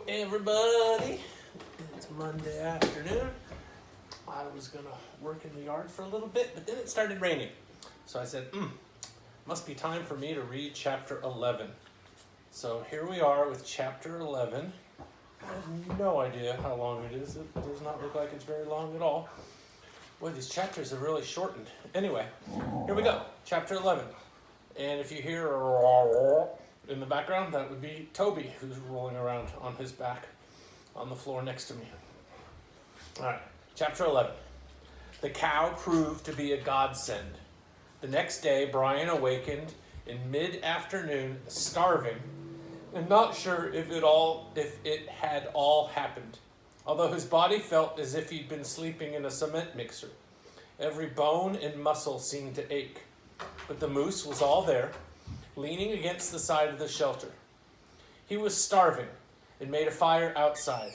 Hello, everybody. It's Monday afternoon. I was going to work in the yard for a little bit, but then it started raining. So I said, must be time for me to read chapter 11. So here we are with chapter 11. I have no idea how long it is. It does not look like it's very long at all. Boy, these chapters have really shortened. Anyway, here we go. Chapter 11. And if you hear in the background, that would be Toby, who's rolling around on his back on the floor next to me. All right, chapter 11. The cow proved to be a godsend. The next day, Brian awakened in mid-afternoon, starving, and not sure if it had all happened, although his body felt as if he'd been sleeping in a cement mixer. Every bone and muscle seemed to ache, but the moose was all there, leaning against the side of the shelter. He was starving and made a fire outside.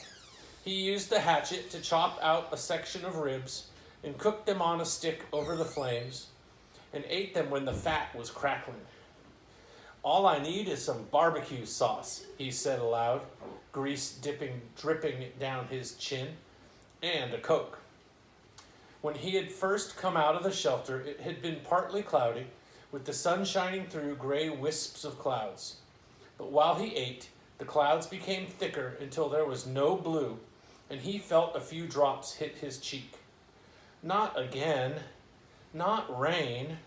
He used the hatchet to chop out a section of ribs and cooked them on a stick over the flames and ate them when the fat was crackling. "All I need is some barbecue sauce," he said aloud, grease dripping down his chin, and a Coke. When he had first come out of the shelter, it had been partly cloudy, with the sun shining through gray wisps of clouds. But while he ate, the clouds became thicker until there was no blue, and he felt a few drops hit his cheek. Not again, not rain,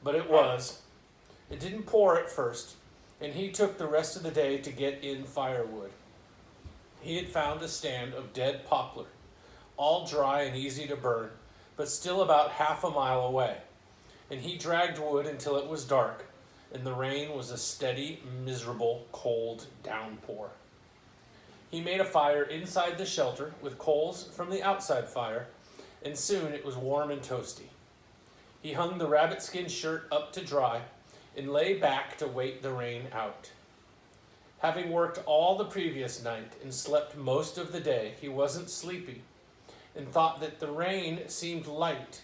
but it was. It didn't pour at first, and he took the rest of the day to get in firewood. He had found a stand of dead poplar, all dry and easy to burn, but still about half a mile away. And he dragged wood until it was dark, and the rain was a steady, miserable, cold downpour. He made a fire inside the shelter with coals from the outside fire, and soon it was warm and toasty. He hung the rabbit skin shirt up to dry and lay back to wait the rain out. Having worked all the previous night and slept most of the day, he wasn't sleepy and thought that the rain seemed light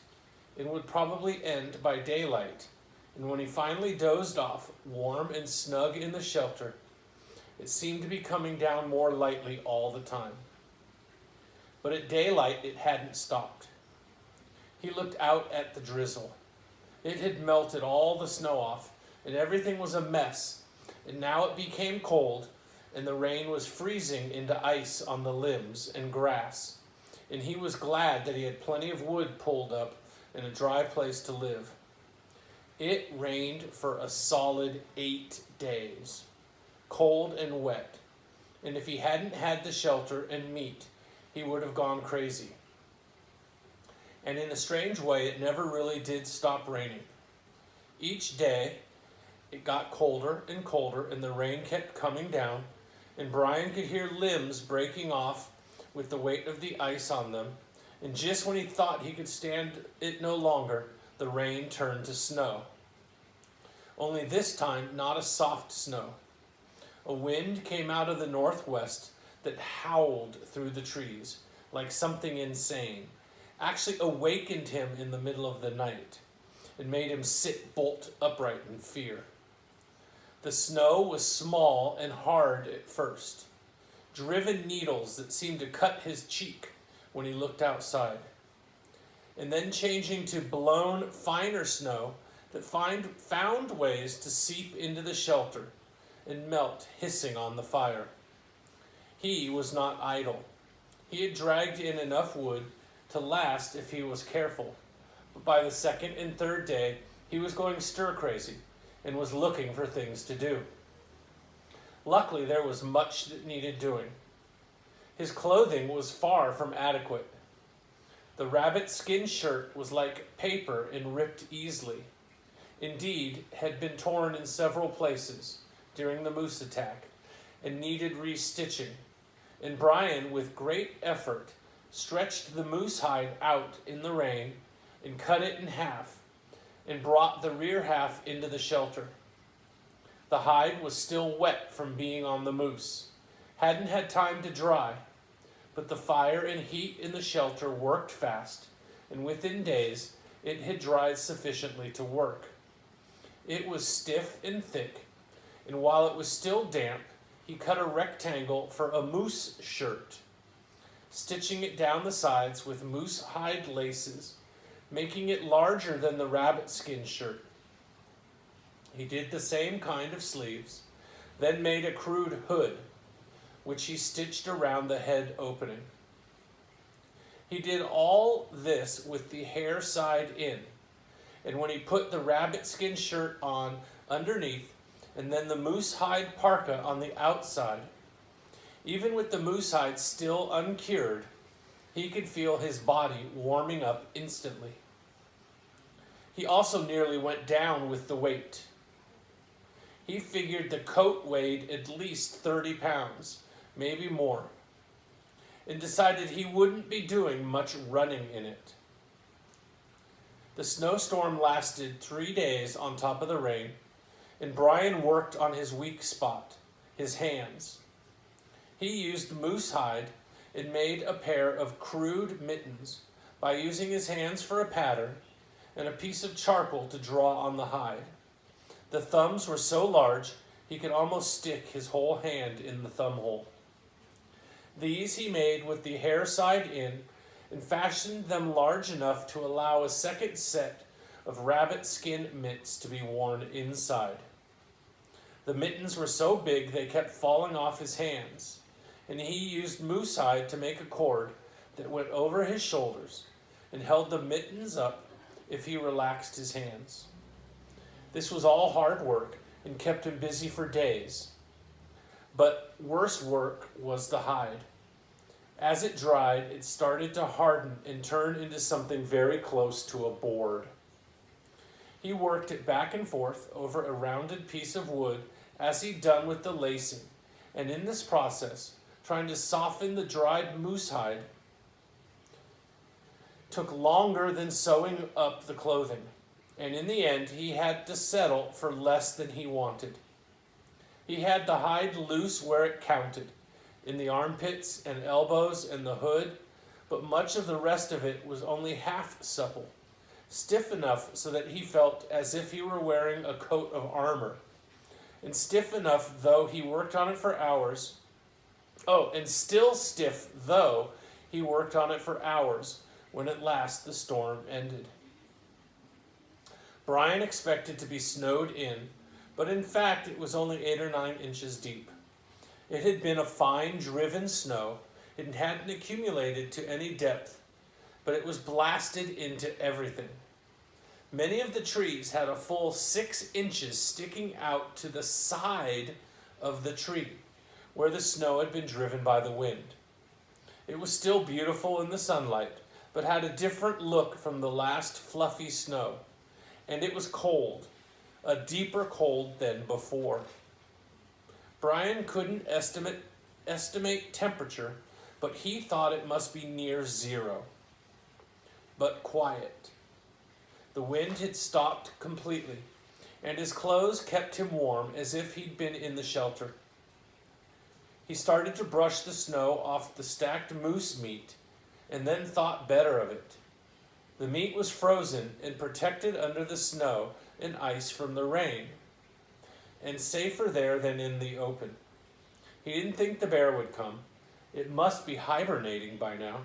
and would probably end by daylight. And when he finally dozed off, warm and snug in the shelter, it seemed to be coming down more lightly all the time. But at daylight, it hadn't stopped. He looked out at the drizzle. It had melted all the snow off, and everything was a mess. And now it became cold, and the rain was freezing into ice on the limbs and grass. And he was glad that he had plenty of wood pulled up and a dry place to live. It rained for a solid 8 days, cold and wet, and if he hadn't had the shelter and meat, he would have gone crazy. And in a strange way, it never really did stop raining. Each day, it got colder and colder, and the rain kept coming down, and Brian could hear limbs breaking off with the weight of the ice on them. And just when he thought he could stand it no longer, the rain turned to snow. Only this time, not a soft snow. A wind came out of the northwest that howled through the trees like something insane, actually awakened him in the middle of the night and made him sit bolt upright in fear. The snow was small and hard at first, driven needles that seemed to cut his cheek when he looked outside, and then changing to blown, finer snow that found ways to seep into the shelter and melt, hissing on the fire. He was not idle. He had dragged in enough wood to last if he was careful, but by the second and third day, he was going stir-crazy and was looking for things to do. Luckily, there was much that needed doing. His clothing was far from adequate. The rabbit skin shirt was like paper and ripped easily. Indeed, had been torn in several places during the moose attack and needed restitching. And Brian, with great effort, stretched the moose hide out in the rain and cut it in half and brought the rear half into the shelter. The hide was still wet from being on the moose, hadn't had time to dry, but the fire and heat in the shelter worked fast, and within days it had dried sufficiently to work. It was stiff and thick, and while it was still damp, he cut a rectangle for a moose shirt, stitching it down the sides with moose hide laces, making it larger than the rabbit skin shirt. He did the same kind of sleeves, then made a crude hood, which he stitched around the head opening. He did all this with the hair side in, and when he put the rabbit skin shirt on underneath, and then the moose hide parka on the outside, even with the moose hide still uncured, he could feel his body warming up instantly. He also nearly went down with the weight. He figured the coat weighed at least 30 pounds, maybe more, and decided he wouldn't be doing much running in it. The snowstorm lasted 3 days on top of the rain, and Brian worked on his weak spot, his hands. He used moose hide and made a pair of crude mittens by using his hands for a pattern and a piece of charcoal to draw on the hide. The thumbs were so large he could almost stick his whole hand in the thumb hole. These he made with the hair side in and fashioned them large enough to allow a second set of rabbit skin mitts to be worn inside. The mittens were so big they kept falling off his hands, and he used moose hide to make a cord that went over his shoulders and held the mittens up if he relaxed his hands. This was all hard work and kept him busy for days. But worse work was the hide. As it dried, it started to harden and turn into something very close to a board. He worked it back and forth over a rounded piece of wood as he'd done with the lacing, and in this process, trying to soften the dried moose hide took longer than sewing up the clothing, and in the end he had to settle for less than he wanted. He had the hide loose where it counted, in the armpits and elbows and the hood, but much of the rest of it was only half supple, stiff enough so that he felt as if he were wearing a coat of armor, and stiff enough though he worked on it for hours. Oh, and still stiff though he worked on it for hours when at last the storm ended. Brian expected to be snowed in, but in fact it was only 8 or 9 inches deep. It had been a fine driven snow. It hadn't accumulated to any depth, but it was blasted into everything. Many of the trees had a full 6 inches sticking out to the side of the tree, where the snow had been driven by the wind. It was still beautiful in the sunlight, but had a different look from the last fluffy snow, and it was cold, a deeper cold than before. Brian couldn't estimate temperature, but he thought it must be near 0. But quiet. The wind had stopped completely, and his clothes kept him warm as if he'd been in the shelter. He started to brush the snow off the stacked moose meat, and then thought better of it. The meat was frozen and protected under the snow and ice from the rain, and safer there than in the open. He didn't think the bear would come. It must be hibernating by now.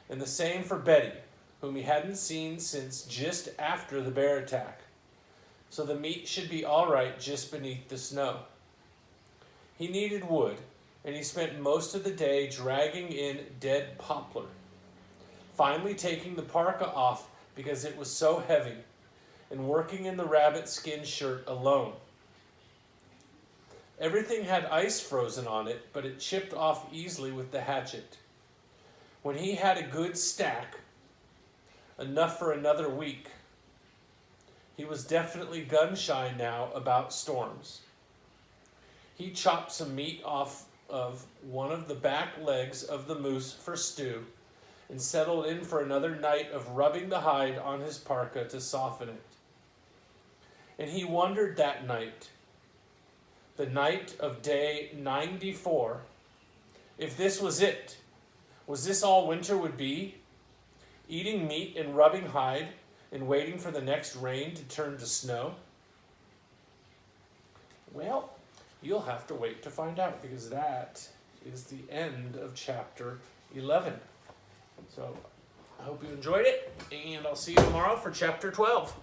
And the same for Betty, whom he hadn't seen since just after the bear attack. So the meat should be all right just beneath the snow. He needed wood, and he spent most of the day dragging in dead poplar, finally taking the parka off because it was so heavy, and working in the rabbit skin shirt alone. Everything had ice frozen on it, but it chipped off easily with the hatchet. When he had a good stack, enough for another week, he was definitely gun-shy now about storms. He chopped some meat off of one of the back legs of the moose for stew and settled in for another night of rubbing the hide on his parka to soften it. And he wondered that night, the night of day 94, if this was it. Was this all winter would be? Eating meat and rubbing hide and waiting for the next rain to turn to snow? Well, You'll have to wait to find out, because that is the end of chapter 11. So I hope you enjoyed it, and I'll see you tomorrow for chapter 12.